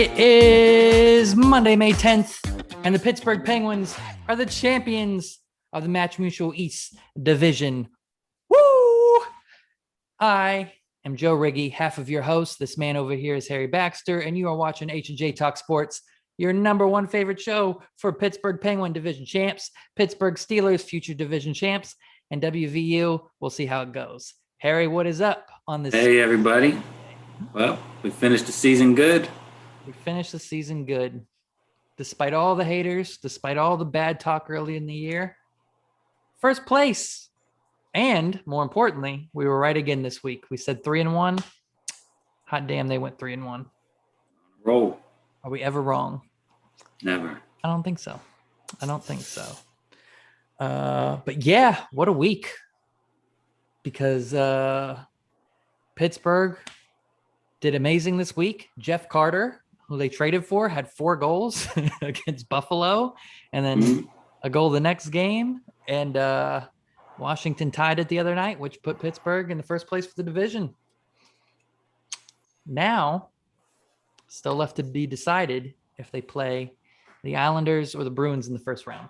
It is Monday, May 10th, and the Pittsburgh Penguins are the champions of the Match Mutual East Division. Woo! I am Joe Riggy, half of your host. This man over here is Harry Baxter, and you are watching H&J Talk Sports, your number one favorite show for Pittsburgh Penguin Division champs, Pittsburgh Steelers future division champs, and WVU. We'll see how it goes. Harry, what is up on this? Hey, everybody. Well, we finished the season good. We finished the season good. Despite all the haters, despite all the bad talk early in the year, first place. And more importantly, we were right again this week. We said 3-1. Hot damn, they went 3-1. Roll. Are we ever wrong? Never. I don't think so. But yeah, what a week. Because Pittsburgh did amazing this week. Jeff Carter, who they traded for, had 4 goals against Buffalo, and then a goal the next game. And Washington tied it the other night, which put Pittsburgh in the first place for the division. Now, still left to be decided if they play the Islanders or the Bruins in the first round.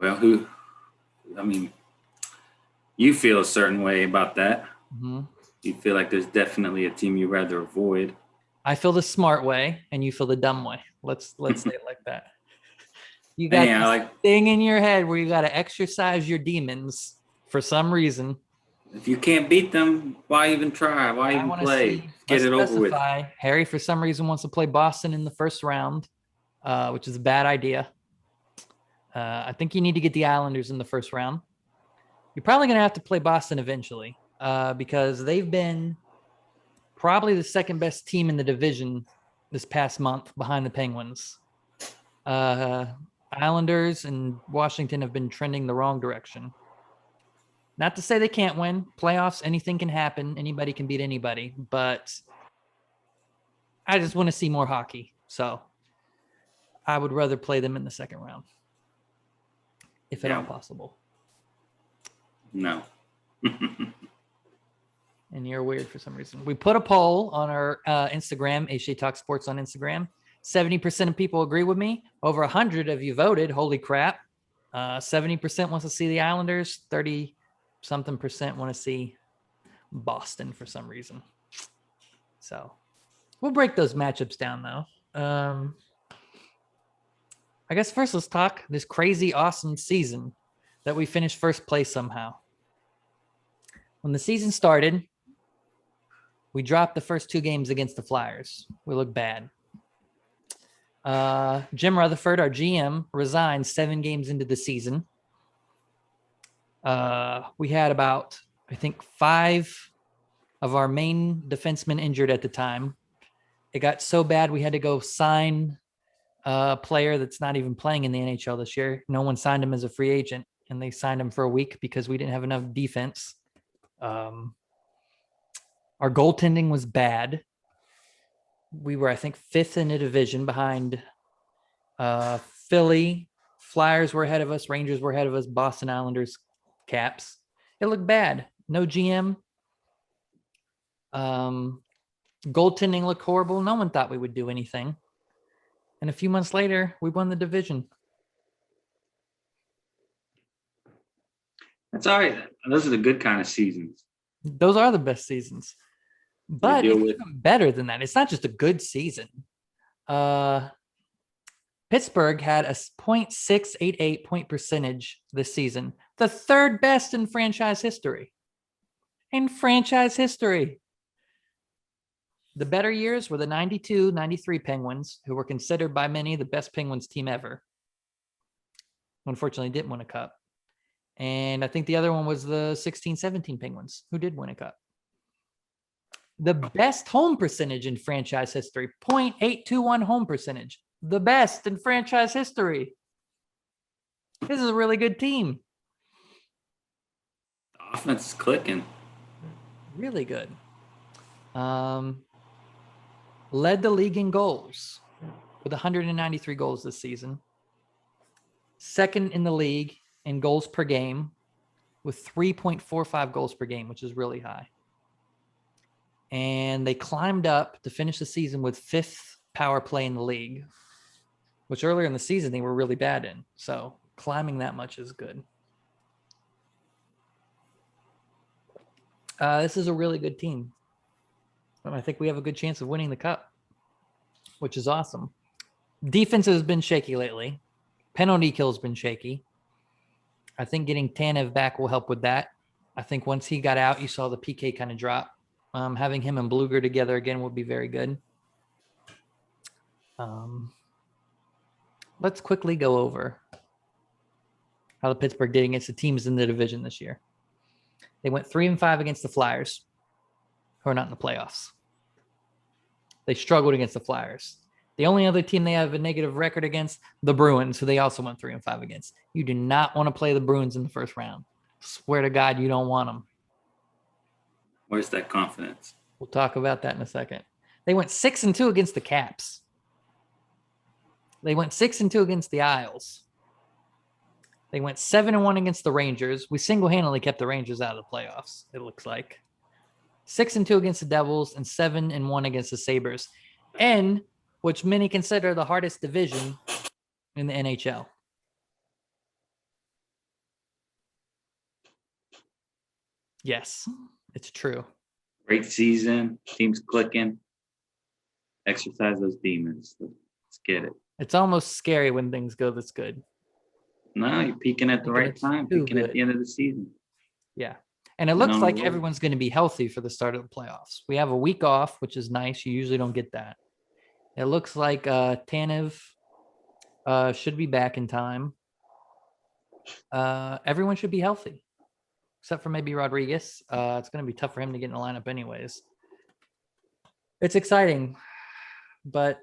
Well, you feel a certain way about that. Mm-hmm. You feel like there's definitely a team you'd rather avoid. I feel the smart way, and you feel the dumb way. Let's say it like that. You got this thing in your head where you got to exercise your demons for some reason. If you can't beat them, why even try? Why even play? Get it over with. Harry, for some reason, wants to play Boston in the first round, which is a bad idea. I think you need to get the Islanders in the first round. You're probably going to have to play Boston eventually because they've been probably the second best team in the division this past month behind the Penguins. Islanders and Washington have been trending the wrong direction. Not to say they can't win. Playoffs, anything can happen. Anybody can beat anybody. But I just want to see more hockey. So I would rather play them in the second round, if at all possible. No. And you're weird for some reason. We put a poll on our Instagram, H&J Talk Sports on Instagram. 70% of people agree with me. Over 100 of you voted. Holy crap. 70% wants to see the Islanders. 30-something% want to see Boston for some reason. So we'll break those matchups down, though. I guess first let's talk this crazy, awesome season that we finished first place somehow. When the season started, we dropped the first 2 games against the Flyers. We looked bad. Jim Rutherford, our GM, resigned 7 games into the season. We had about, I think, 5 of our main defensemen injured at the time. It got so bad we had to go sign a player that's not even playing in the NHL this year. No one signed him as a free agent, and they signed him for a week because we didn't have enough defense. Our goaltending was bad. We were, I think, 5th in the division behind Philly. Flyers were ahead of us. Rangers were ahead of us. Boston Islanders, Caps. It looked bad. No GM. Goaltending looked horrible. No one thought we would do anything. And a few months later, we won the division. That's all right. Those are the good kind of seasons. Those are the best seasons. But it's even better than that. It's not just a good season. Pittsburgh had a .688 point percentage this season. The 3rd best in franchise history. The better years were the 92-93 Penguins, who were considered by many the best Penguins team ever. Unfortunately, didn't win a cup. And I think the other one was the 16-17 Penguins, who did win a cup. The best home percentage in franchise history, .821 home percentage. The best in franchise history. This is a really good team. The offense is clicking. Really good. Led the league in goals with 193 goals this season. 2nd in the league in goals per game with 3.45 goals per game, which is really high. and they climbed up to finish the season with 5th power play in the league, which earlier in the season they were really bad in. So climbing that much is good. This is a really good team. And I think we have a good chance of winning the cup, which is awesome. Defense has been shaky lately. Penalty kill has been shaky. I think getting Tanev back will help with that. I think once he got out, you saw the PK kind of drop. Having him and Bluger together again would be very good. Let's quickly go over how the Pittsburgh did against the teams in the division this year. They went 3-5 against the Flyers, who are not in the playoffs. They struggled against the Flyers. The only other team they have a negative record against, the Bruins, who they also went 3-5 against. You do not want to play the Bruins in the first round. Swear to God, you don't want them. Where's that confidence? We'll talk about that in a second. They went 6-2 against the Caps. They went 6-2 against the Isles. They went 7-1 against the Rangers. We single-handedly kept the Rangers out of the playoffs, it looks like. 6-2 against the Devils and 7-1 against the Sabres. And which many consider the hardest division in the NHL. Yes, it's true. Great season. Team's clicking. Exercise those demons. Let's get it. It's almost scary when things go this good. No, you're peaking at the right time. Peaking at the end of the season. Yeah. And it looks like everyone's going to be healthy for the start of the playoffs. We have a week off, which is nice. You usually don't get that. It looks like Tanev should be back in time. Everyone should be healthy, except for maybe Rodriguez. It's going to be tough for him to get in the lineup anyways. It's exciting, but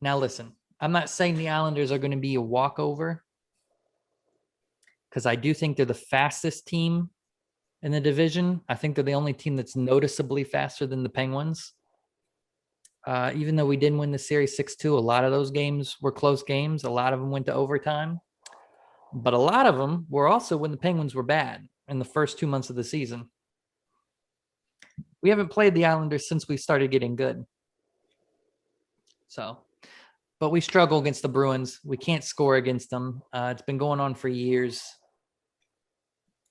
now listen, I'm not saying the Islanders are going to be a walkover, because I do think they're the fastest team in the division. I think they're the only team that's noticeably faster than the Penguins. Even though we didn't win the series 6-2, a lot of those games were close games. A lot of them went to overtime. But a lot of them were also when the Penguins were bad in the first 2 months of the season. We haven't played the Islanders since we started getting good. But we struggle against the Bruins. We can't score against them. It's been going on for years.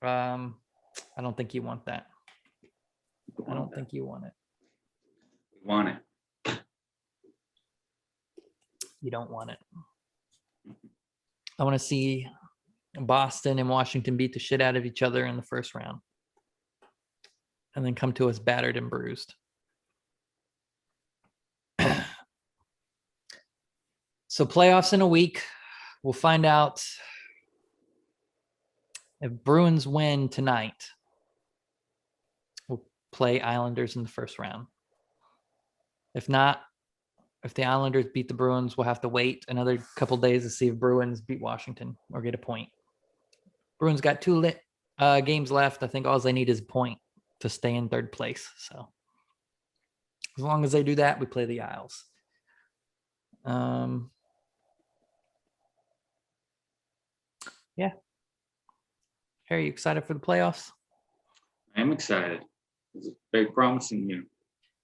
I don't think you want that. I don't think you want it. We want it. You don't want it. I want to see Boston and Washington beat the shit out of each other in the first round and then come to us battered and bruised. So playoffs in a week. We'll find out if Bruins win tonight. We'll play Islanders in the first round. If not, if the Islanders beat the Bruins, we'll have to wait another couple days to see if Bruins beat Washington or get a point. Bruins got 2 games left. I think all they need is a point to stay in third place. So as long as they do that, we play the Isles. Yeah. Harry, you excited for the playoffs? I am excited. It's very promising here.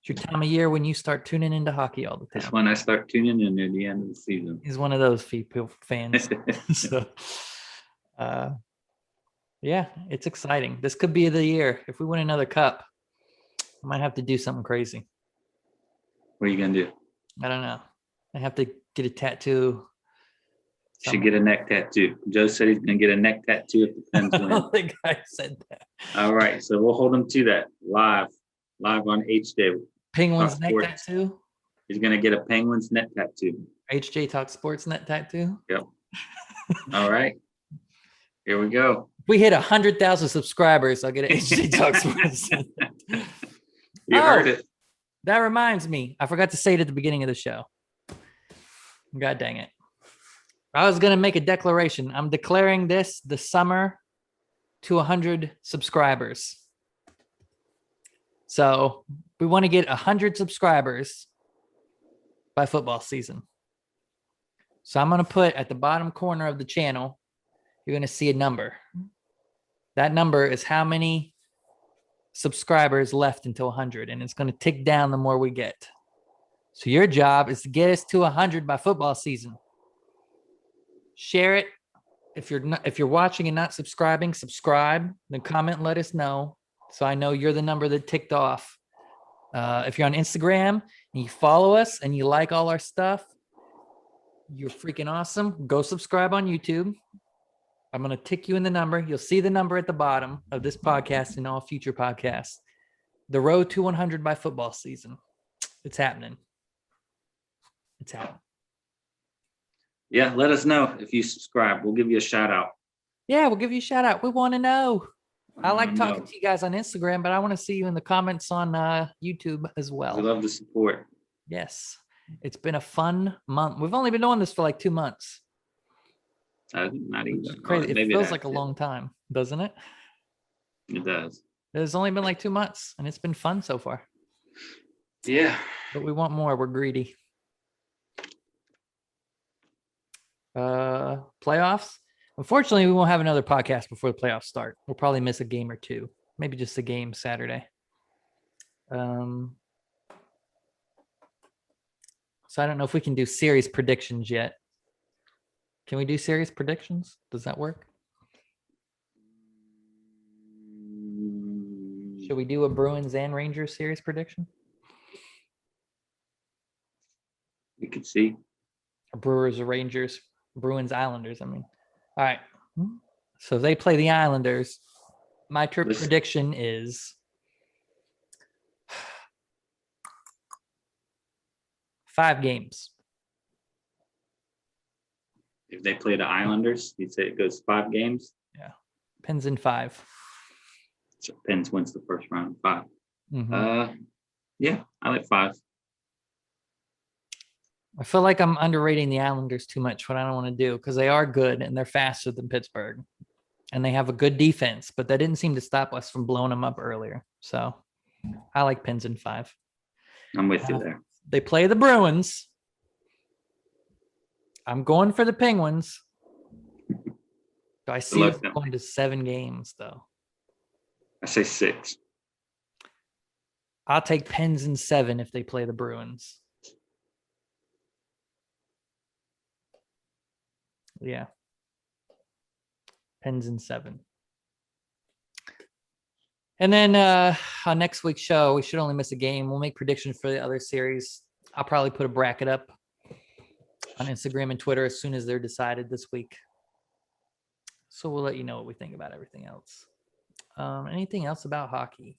It's your time of year when you start tuning into hockey all the time. That's when I start tuning in near the end of the season. He's one of those people fans. So, yeah, it's exciting. This could be the year. If we win another cup, I might have to do something crazy. What are you going to do? I don't know. I have to get a tattoo. You should get a neck tattoo. Joe said he's going to get a neck tattoo if the Pens win. I don't think I said that. All right, so we'll hold him to that live on H&J. Penguins neck tattoo? He's going to get a Penguins neck tattoo. H&J Talk Sports net tattoo? Yep. All right. Here we go. If we hit 100,000 subscribers, I'll get an H&J Talk Sports. You heard it. That reminds me. I forgot to say it at the beginning of the show. God dang it. I was going to make a declaration. I'm declaring this the summer to 100 subscribers. So we want to get 100 subscribers by football season. So I'm going to put at the bottom corner of the channel, you're going to see a number. That number is how many subscribers left until 100, and it's going to tick down the more we get. So your job is to get us to 100 by football season. Share it. If you're watching and not subscribing, subscribe. Then comment and let us know, so I know you're the number that ticked off. If you're on Instagram and you follow us and you like all our stuff, you're freaking awesome. Go subscribe on YouTube. I'm going to tick you in the number. You'll see the number at the bottom of this podcast and all future podcasts. The road to 100 by football season. It's happening. It's happening. Yeah, let us know if you subscribe. We'll give you a shout out. Yeah, we'll give you a shout out. We want to know. I like talking to you guys on Instagram, but I want to see you in the comments on YouTube as well. We love the support. Yes. It's been a fun month. We've only been doing this for like 2 months. Not even. Crazy. It feels like a long time, doesn't it? It does. It's only been like 2 months, and it's been fun so far. Yeah. But we want more. We're greedy. Playoffs. Unfortunately, we won't have another podcast before the playoffs start. We'll probably miss a game or two. Maybe just a game Saturday. So I don't know if we can do series predictions yet. Can we do series predictions? Does that work? Should we do a Bruins and Rangers series prediction? We could see. Brewers or Rangers, Bruins, Islanders. I mean, all right. So if they play the Islanders, my prediction is 5 games. If they play the Islanders, you'd say it goes 5 games? Yeah. Pens in 5. So Pens wins the first round, 5. Mm-hmm. Yeah, I like 5. I feel like I'm underrating the Islanders too much, what I don't want to do, because they are good and they're faster than Pittsburgh. And they have a good defense, but that didn't seem to stop us from blowing them up earlier. So I like Pens in 5. I'm with you there. They play the Bruins. I'm going for the Penguins. Do I see them going to 7 games, though? I say 6. I'll take Pens in 7 if they play the Bruins. Yeah. Pens in 7. And then on next week's show, we should only miss a game. We'll make predictions for the other series. I'll probably put a bracket up on Instagram and Twitter as soon as they're decided this week. So we'll let you know what we think about everything else. Anything else about hockey?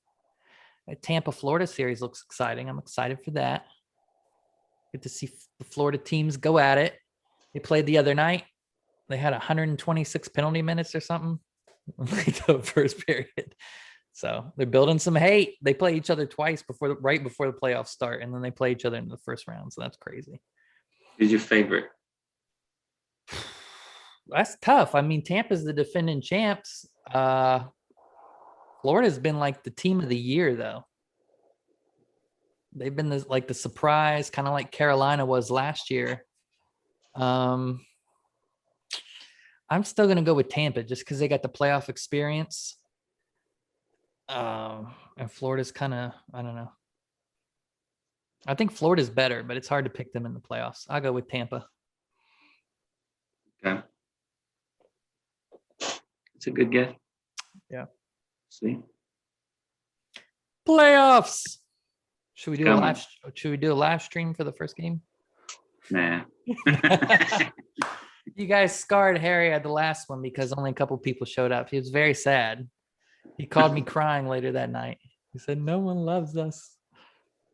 The Tampa, Florida series looks exciting. I'm excited for that. Get to see the Florida teams go at it. They played the other night. They had 126 penalty minutes or something like the first period. So they're building some hate. They play each other twice right before the playoffs start, and then they play each other in the first round. So that's crazy. Who's your favorite? That's tough. I mean, Tampa's the defending champs. Florida's been like the team of the year, though. They've been like the surprise, kind of like Carolina was last year. I'm still going to go with Tampa just because they got the playoff experience. And Florida's kind of, I don't know. I think Florida's better, but it's hard to pick them in the playoffs. I'll go with Tampa. Okay. It's a good guess. Yeah. See? Playoffs. Should we do a live stream for the first game? Nah. You guys scarred Harry at the last one because only a couple people showed up. He was very sad. He called me crying later that night. He said, "No one loves us."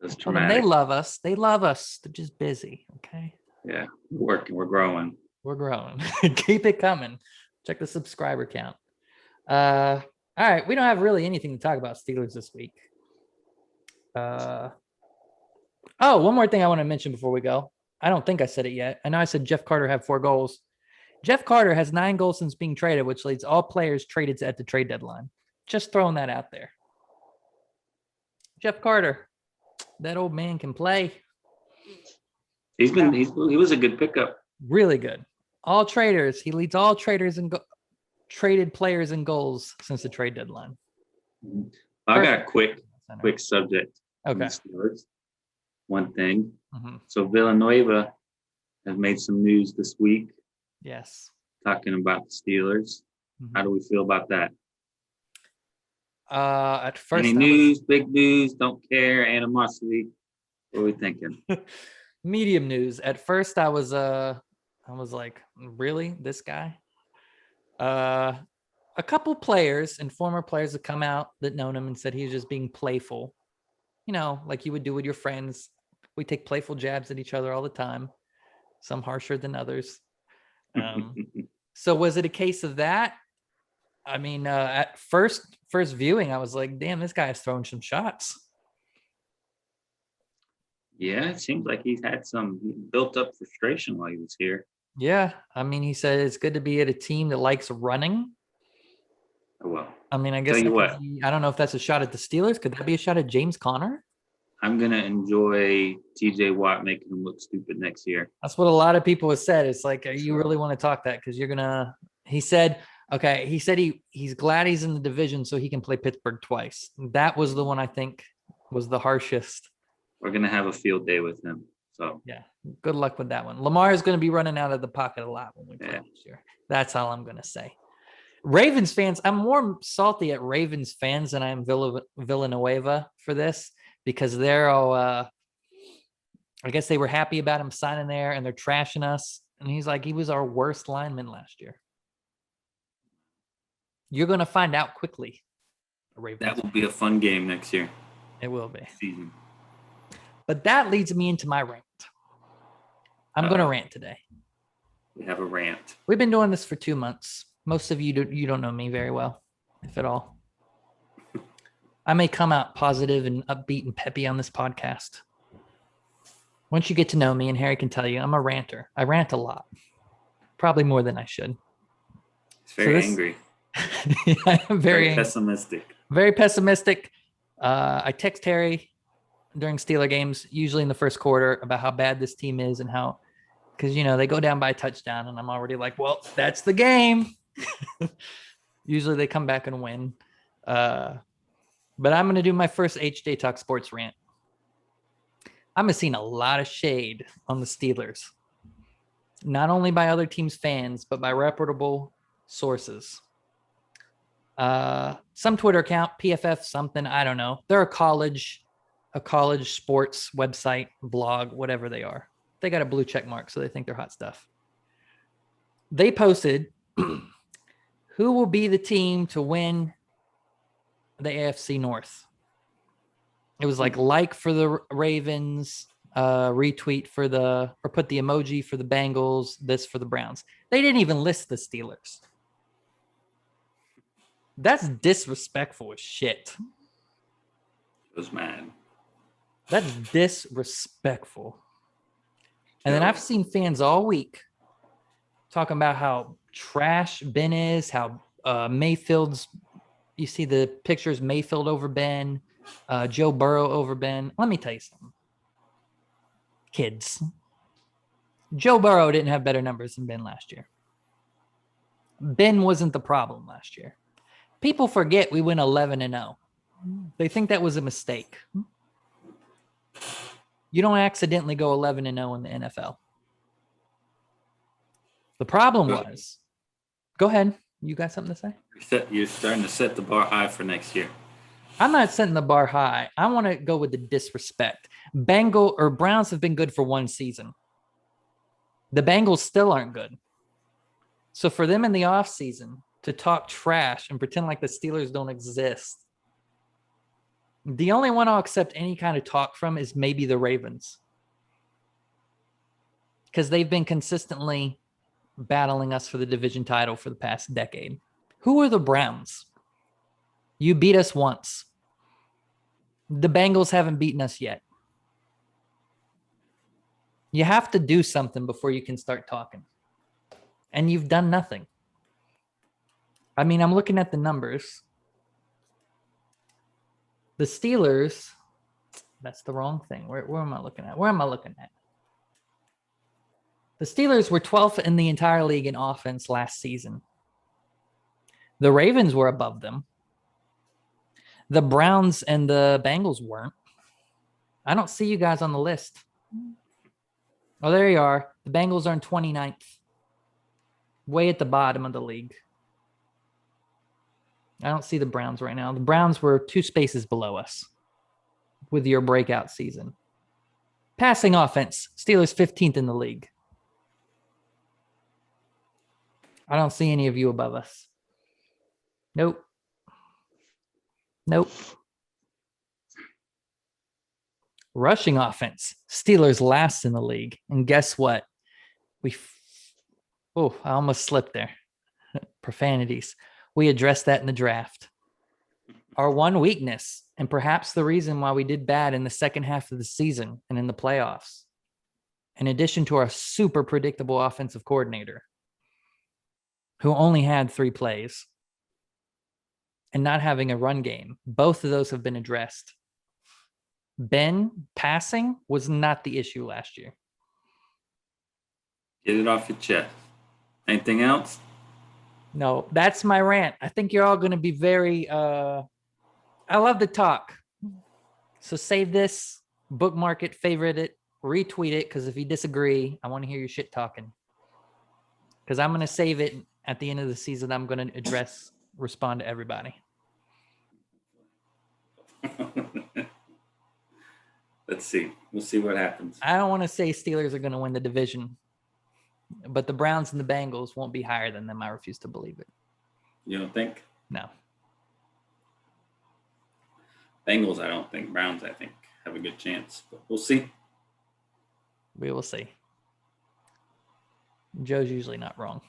That's traumatic. They love us. They love us. They're just busy. Okay. Yeah. We're working. We're growing. We're growing. Keep it coming. Check the subscriber count. All right. We don't have really anything to talk about Steelers this week. One more thing I want to mention before we go. I don't think I said it yet. I know I said Jeff Carter had 4 goals. Jeff Carter has 9 goals since being traded, which leads all players traded at the trade deadline. Just throwing that out there. Jeff Carter, that old man can play. He was a good pickup. Really good. All traders. He leads all traders and traded players in goals since the trade deadline. I got a quick subject. on Okay. the Steelers. One thing. Mhm. So Villanueva has made some news this week Yes. talking about the Steelers. Mhm. How do we feel about that? At first, Any news, big news, don't care, animosity? What are we thinking? medium news. At first, I was like, really, this guy? A couple players and former players have come out that known him and said he's just being playful. You know, like you would do with your friends. We take playful jabs at each other all the time, some harsher than others. So was it a case of that? I mean, at first viewing, I was like, damn, this guy is throwing some shots. Yeah, it seems like he's had some built up frustration while he was here. Yeah. I mean, he said it's good to be at a team that likes running. Oh, well, I mean, I guess tell you what, I don't know if that's a shot at the Steelers. Could that be a shot at James Conner? I'm gonna enjoy TJ Watt making him look stupid next year. That's what a lot of people have said. It's like, you really want to talk that? Because you're gonna. He said, okay. He said he's glad he's in the division so he can play Pittsburgh twice. That was the one I think was the harshest. We're gonna have a field day with him. So Yeah, good luck with that one. Lamar is going to be running out of the pocket a lot when we play this year. That's all I'm going to say. Ravens fans, I'm more salty at Ravens fans than I am Villanueva for this because they're all, I guess they were happy about him signing there and they're trashing us. And he's like, he was our worst lineman last year. You're going to find out quickly. that will be a fun game next year. It will be. Season. But that leads me into my rant. I'm going to rant today. We have a rant. We've been doing this for 2 months. Most of you don't know me very well, if at all. I may come out positive and upbeat and peppy on this podcast. Once you get to know me, and Harry can tell you, I'm a ranter. I rant a lot, probably more than I should. It's very angry. I am very pessimistic. Very pessimistic. I text Harry during Steeler games, usually in the first quarter, about how bad this team is and how, because, they go down by a touchdown and I'm already like, well, that's the game. Usually they come back and win. But I'm going to do my first H&J Talk Sports rant. I'm seeing a lot of shade on the Steelers, not only by other teams' fans, but by reputable sources. Some Twitter account, PFF something, I don't know. They're a college sports website, blog, whatever they are. They got a blue check mark, so they think they're hot stuff. They posted, who will be the team to win the AFC North? It was like for the Ravens, retweet or put the emoji for the Bengals, this for the Browns. They didn't even list the Steelers. That's disrespectful as shit. I was mad. That's disrespectful. And then I've seen fans all week talking about how trash Ben is, how Mayfield's, you see the pictures, Mayfield over Ben, Joe Burrow over Ben. Let me tell you something. Kids, Joe Burrow didn't have better numbers than Ben last year. Ben wasn't the problem last year. People forget we went 11-0. They think that was a mistake. You don't accidentally go 11-0 in the NFL. The problem was, go ahead. You got something to say? You're starting to set the bar high for next year. I'm not setting the bar high. I want to go with the disrespect. Browns have been good for one season. The Bengals still aren't good. So for them in the offseason to talk trash and pretend like the Steelers don't exist, the only one I'll accept any kind of talk from is maybe the Ravens. Because they've been consistently battling us for the division title for the past decade. Who are the Browns? You beat us once. The Bengals haven't beaten us yet. You have to do something before you can start talking. And you've done nothing. I mean, I'm looking at the numbers. The Steelers, that's the wrong thing. Where am I looking at? Where am I looking at? The Steelers were 12th in the entire league in offense last season. The Ravens were above them. The Browns and the Bengals weren't. I don't see you guys on the list. Oh, there you are. The Bengals are in 29th. Way at the bottom of the league. I don't see the Browns right now. The Browns were 2 spaces below us with your breakout season. Passing offense, Steelers 15th in the league. I don't see any of you above us. Nope. Rushing offense, Steelers last in the league. And guess what? I almost slipped there. Profanities. We addressed that in the draft. Our one weakness, and perhaps the reason why we did bad in the second half of the season and in the playoffs, in addition to our super predictable offensive coordinator, who only had 3 plays, and not having a run game, both of those have been addressed. Ben passing was not the issue last year. Get it off your chest. Anything else? No, that's my rant. I think you're all going to be very, I love to talk. So save this, bookmark it, favorite it, retweet it. Cause if you disagree, I want to hear your shit talking. Cause I'm going to save it at the end of the season. I'm going to respond to everybody. Let's see. We'll see what happens. I don't want to say Steelers are going to win the division, but the Browns and the Bengals won't be higher than them. I refuse to believe it. You don't think? No. Bengals, I don't think. Browns, I think, have a good chance. But we'll see. We will see. Joe's usually not wrong.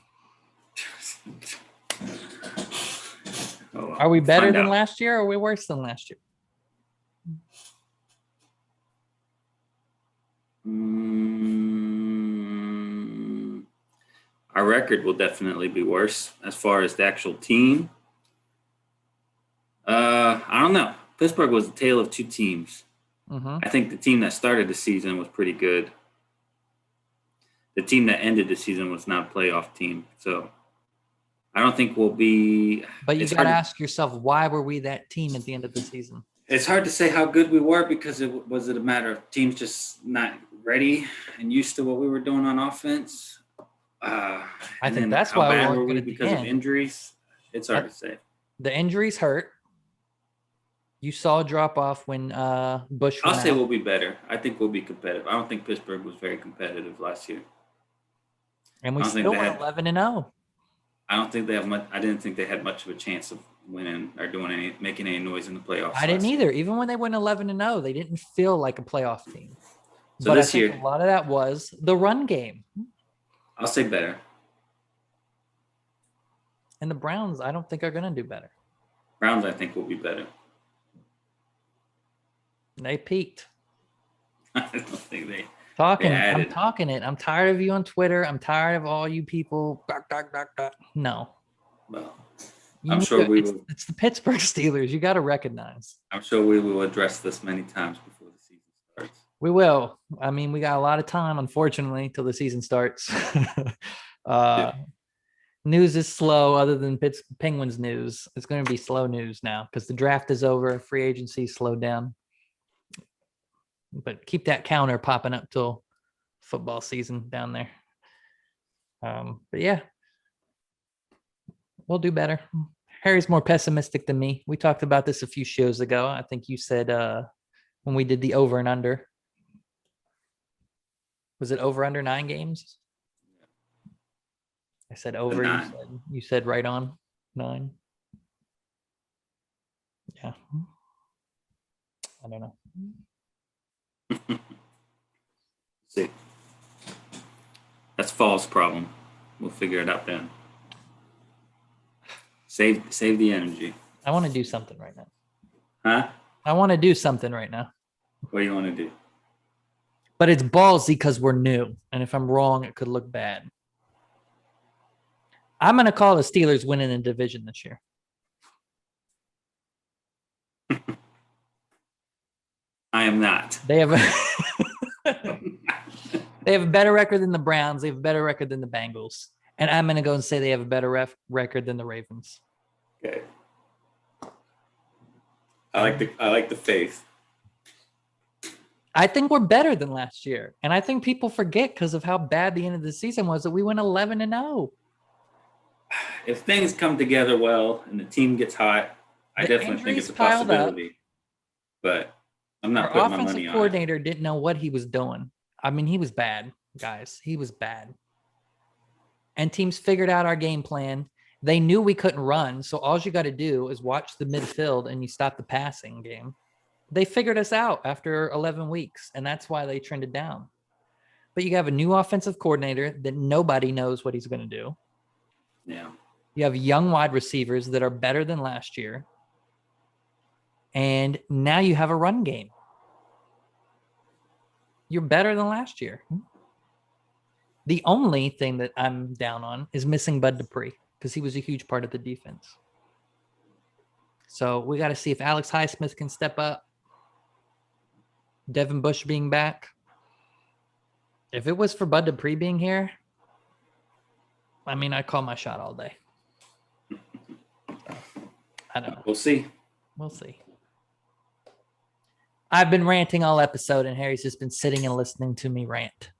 Are we better than last year or are we worse than last year? Our record will definitely be worse as far as the actual team. I don't know. Pittsburgh was a tale of 2 teams. Mm-hmm. I think the team that started the season was pretty good. The team that ended the season was not a playoff team. So I don't think we'll be. But you got to ask yourself, why were we that team at the end of the season? It's hard to say how good we were because it was a matter of teams just not ready and used to what we were doing on offense. I think that's why we weren't good at because of injuries. It's hard to say. The injuries hurt. You saw a drop off when Bush. I'll say we'll be better. I think we'll be competitive. I don't think Pittsburgh was very competitive last year. And we still went 11-0. I don't think they have much. I didn't think they had much of a chance of winning or making any noise in the playoffs. I didn't either. Even when they went 11-0, they didn't feel like a playoff team. So but this I think year, a lot of that was the run game. I'll say better. And the Browns, I don't think are going to do better. Browns, I think, will be better. They peaked. I don't think they. Talking. I'm talking it. I'm tired of you on Twitter. I'm tired of all you people. No. Well, I'm sure we will. It's the Pittsburgh Steelers. You got to recognize. I'm sure we will address this many times before the season starts. We will. I mean, we got a lot of time, unfortunately, till the season starts. News is slow other than Penguins news. It's going to be slow news now because the draft is over. Free agency slowed down. But keep that counter popping up till football season down there. But yeah, we'll do better. Harry's more pessimistic than me. We talked about this a few shows ago. I think you said when we did the over and under. Was it over under 9 games? I said over. You said right on 9. Yeah. I don't know. See, that's Fall's problem. We'll figure it out then. Save the energy. I want to do something right now. Huh? I want to do something right now. What do you want to do? But it's ballsy because we're new, and if I'm wrong, it could look bad. I'm going to call the Steelers winning the division this year. I am not. They have they have a better record than the Browns. They have a better record than the Bengals. And I'm going to go and say they have a better record than the Ravens. Okay. I like the faith. I think we're better than last year. And I think people forget because of how bad the end of the season was that we went 11-0. If things come together well and the team gets hot, I definitely think it's a possibility. But I'm not putting my money on it. Our offensive coordinator didn't know what he was doing. I mean, he was bad, guys. He was bad. And teams figured out our game plan. They knew we couldn't run. So all you got to do is watch the midfield and you stop the passing game. They figured us out after 11 weeks, and that's why they trended down. But you have a new offensive coordinator that nobody knows what he's going to do. Yeah. You have young wide receivers that are better than last year. And now you have a run game. You're better than last year. The only thing that I'm down on is missing Bud Dupree because he was a huge part of the defense. So we got to see if Alex Highsmith can step up. Devin Bush being back. If it was for Bud Dupree being here, I mean, I'd call my shot all day. I don't know. We'll see. We'll see. I've been ranting all episode, and Harry's just been sitting and listening to me rant.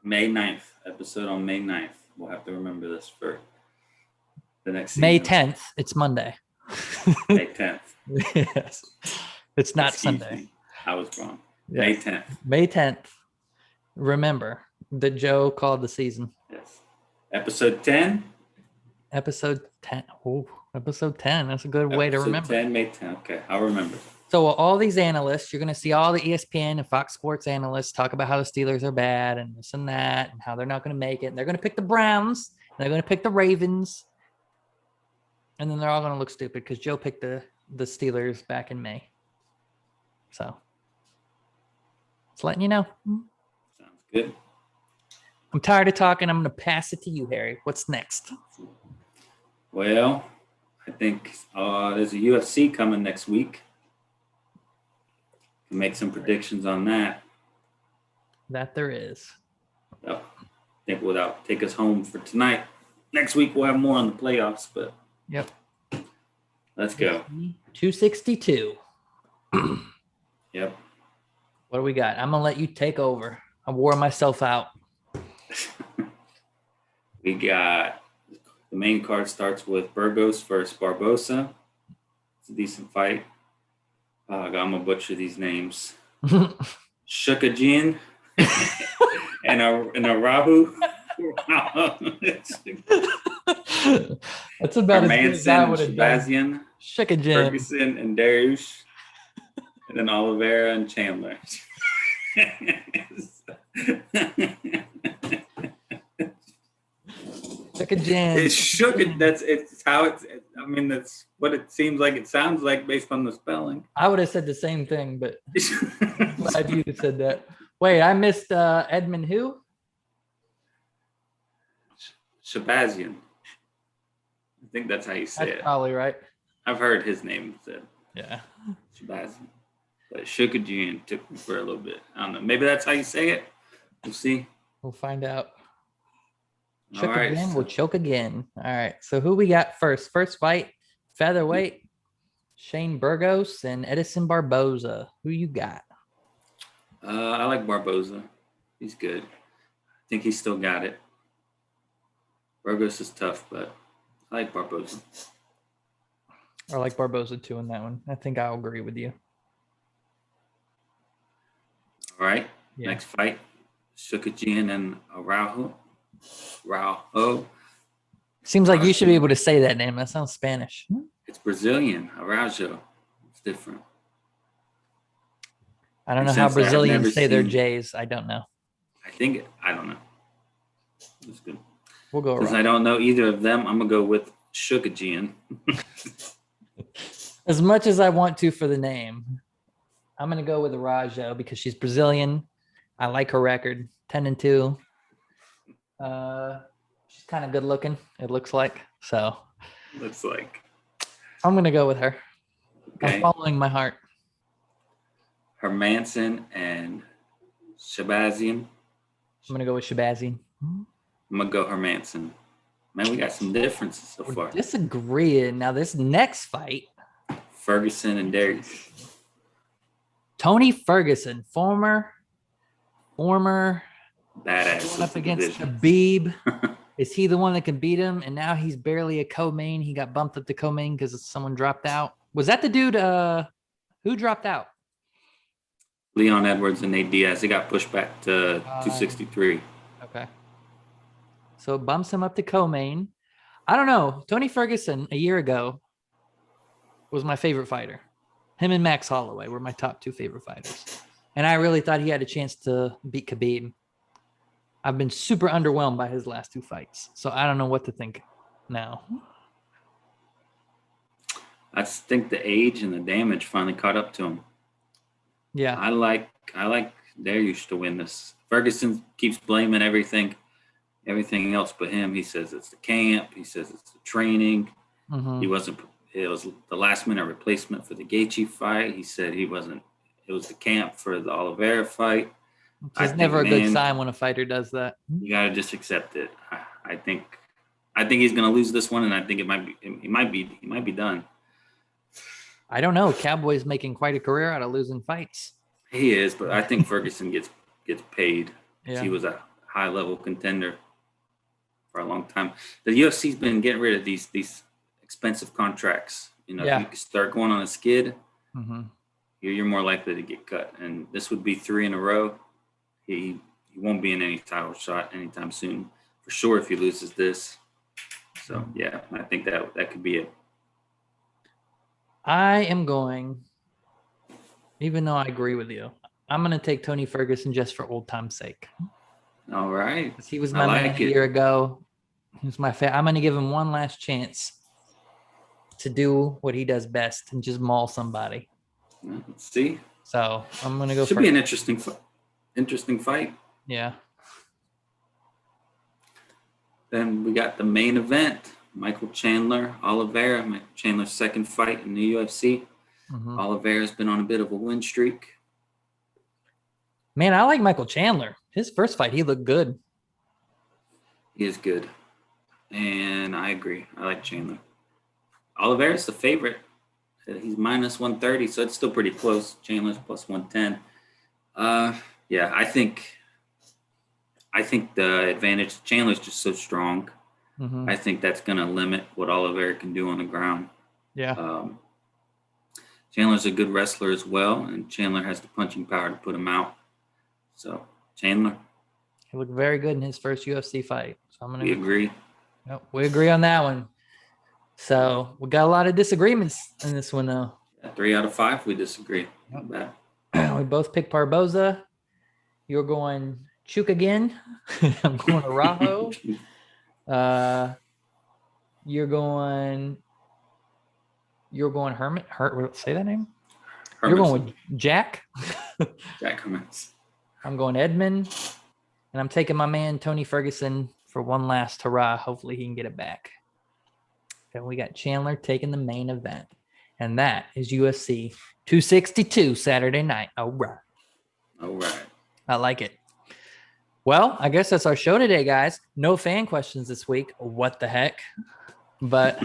May 9th, episode on May 9th. We'll have to remember this for the next season. May 10th. It's Monday. May 10th. Yes. It's not Excuse Sunday. me. I was wrong. Yes. May 10th. May 10th. Remember that Joe called the season. Yes. Episode 10. Episode 10. Oh, episode 10. That's a good way to remember. 10, May 10. Okay, I'll remember. So all these analysts, you're going to see all the ESPN and Fox Sports analysts talk about how the Steelers are bad and this and that and how they're not going to make it. And they're going to pick the Browns. And they're going to pick the Ravens. And then they're all going to look stupid because Joe picked the Steelers back in May. So just letting you know. Sounds good. I'm tired of talking. I'm going to pass it to you, Harry. What's next? Well, I think there's a UFC coming next week. Can make some predictions on that. That there is. So, I think without take us home for tonight. Next week we'll have more on the playoffs, but yep. Let's go. 262. Yep. What do we got? I'm gonna let you take over. I wore myself out. We got the main card starts with Burgos versus Barbosa. It's a decent fight. I'm gonna butcher these names. Shukajin and Arahu. That's about as good as I would have done. Shabazian, Shukajin, Ferguson, and Dariush, and then Oliveira and Chandler. Shukajin. It's shook. It's how it's. I mean, that's what it seems like. It sounds like based on the spelling. I would have said the same thing, but I'm glad you said that. Wait, I missed Edmund who? Shabazian. I think that's how you say That's it. probably right. I've heard his name said. Yeah. Shabazian. But Shukajin took me for a little bit. I don't know. Maybe that's how you say it. We'll see. We'll find out. All Choke right, again, so- we'll choke again. All right. So who we got first? First fight, featherweight, Shane Burgos and Edison Barboza. Who you got? I like Barboza. He's good. I think he's still got it. Burgos is tough, but I like Barboza. I like Barboza too in that one. I think I'll agree with you. All right. Yeah. Next fight, Shukajin and Araujo. Seems like you should be able to say that name. That sounds Spanish. It's Brazilian. Araujo. It's different. I don't know And how since I've Brazilians never say their seen- J's. I don't know. I don't know. It's good. We'll go Since around. I don't know either of them, I'm going to go with Shukajin. As much as I want to for the name, I'm going to go with Arajo because she's Brazilian. I like her record, 10-2. She's kind of good looking, it looks like. So Looks like. I'm going to go with her. Okay. I'm following my heart. Hermanson and Shabazian. I'm going to go with Shabazian. I'm going to go Hermanson. Man, we got some differences so We're far. disagreeing. Now, this next fight, Ferguson and Darius. Tony Ferguson, former Badass. up against Khabib. Is he the one that can beat him? And now he's barely a co-main. He got bumped up to co-main because someone dropped out. Was that the dude who dropped out? Leon Edwards and Nate Diaz. He got pushed back to 263. Okay. So it bumps him up to co-main. I don't know. Tony Ferguson a year ago was my favorite fighter. Him and Max Holloway were my top 2 favorite fighters. And I really thought he had a chance to beat Khabib. I've been super underwhelmed by his last 2 fights. So I don't know what to think now. I just think the age and the damage finally caught up to him. Yeah. I like Darius to win this. Ferguson keeps blaming everything else but him. He says it's the camp. He says it's the training. Mm-hmm. It was the last minute replacement for the Gaethje fight. He said it was the camp for the Oliveira fight. It's never a good sign when a fighter does that. You got to just accept it. I think he's going to lose this one, and I think he might be done. I don't know. Cowboy's making quite a career out of losing fights. He is, but I think Ferguson gets paid. Yeah. He was a high level contender for a long time. The UFC's been getting rid of these expensive contracts. You know, if you start going on a skid, you're more likely to get cut. And this would be 3 in a row. He won't be in any title shot anytime soon, for sure, if he loses this. So yeah, I think that could be it. I am going, even though I agree with you, I'm going to take Tony Ferguson just for old time's sake. All right. He was my man a year ago. He was my I'm going to give him one last chance to do what he does best and just maul somebody. Let's see. So I'm going to go. Should be an interesting fight. Yeah. Then we got the main event. Michael Chandler, Oliveira. Michael Chandler's second fight in the UFC. Oliveira's been on a bit of a win streak. Man, I like Michael Chandler. His first fight, he looked good. He is good. And I agree. I like Chandler. Oliveira's the favorite. He's minus 130, so it's still pretty close. Chandler's plus 110. Yeah, I think the advantage to Chandler's just so strong. I think that's going to limit what Oliveira can do on the ground. Yeah. Chandler's a good wrestler as well, and Chandler has the punching power to put him out. So, Chandler. He looked very good in his first UFC fight. So We agree. Yep, we agree on that one. So, we got a lot of disagreements in this one, though. 3 out of 5, we disagree. Not bad. We both picked Barboza. You're going Chuk again. I'm going Araujo. You're going Herman. Say that name. Hermanson. You're going with Jack. Jack Hermans. I'm going Edmund, and I'm taking my man Tony Ferguson for one last hurrah. Hopefully he can get it back. Then we got Chandler taking the main event, and that is UFC 262 Saturday night. All right. I like it. Well, I guess that's our show today, guys. No fan questions this week. What the heck? But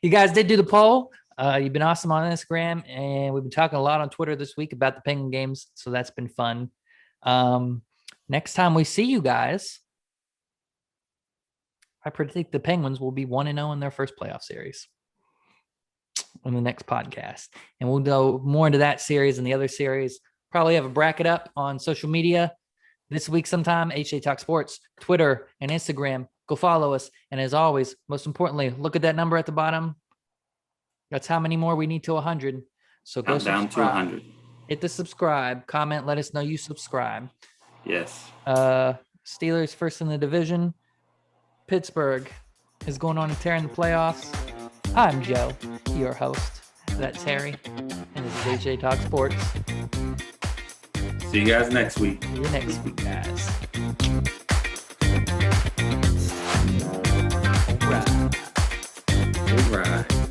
you guys did do the poll. You've been awesome on Instagram, and we've been talking a lot on Twitter this week about the Penguin games, so that's been fun. Next time we see you guys, I predict the Penguins will be 1-0 in their first playoff series on the next podcast. And we'll go more into that series and the other series. Probably have a bracket up on social media this week sometime. H&J Talk Sports, Twitter and Instagram. Go follow us. And as always, most importantly, look at that number at the bottom. That's how many more we need to 100. So go down to 100. Hit the subscribe, comment, let us know you subscribe. Yes. Steelers first in the division. Pittsburgh is going on a tear in the playoffs. I'm Joe, your host. That's Harry, and this is H&J Talk Sports. See you guys next week. See you next week, guys. All right. All right.